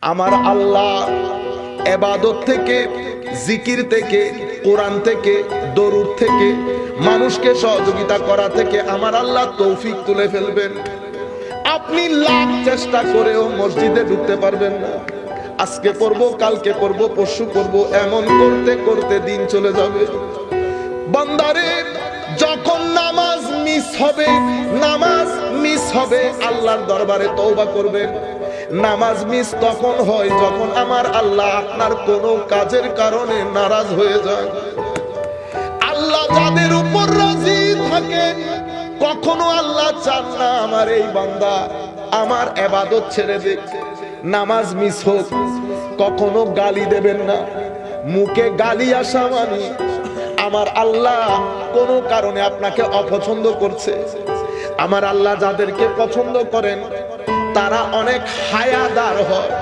আমার আল্লাহ ইবাদত থেকে, জিকির থেকে, কোরআন থেকে, দরুদ থেকে, মানুষকে সহযোগিতা করা থেকে আমার আল্লাহ তৌফিক তুলে ফেলবেন। আপনি লাখ চেষ্টা করেও মসজিদে ঢুকতে পারবেন না। আজকে করব, কালকে করব, পরশু করব, এমন করতে করতে দিন চলে যাবে। বান্দারে, যখন নামাজ মিস হবে আল্লাহর দরবারে তওবা করবেন। নামাজ মিস তখন হয় যখন আমার আল্লাহ আপনার কোনো কাজের কারণে নারাজ হয়ে যায়। আল্লাহ যাদের উপর রাজি থাকেন, কখনো আল্লাহ চান না আমার এই বান্দা আমার ইবাদত ছেড়ে দেখ, নামাজ মিস হোক। কখনো গালি দেবেন না। মুখে গালি আসা মানে আমার আল্লাহ কোনো কারণে আপনাকে অপছন্দ করছে। আমার আল্লাহ যাদেরকে পছন্দ করেন তারা অনেক হায়াদার হয়।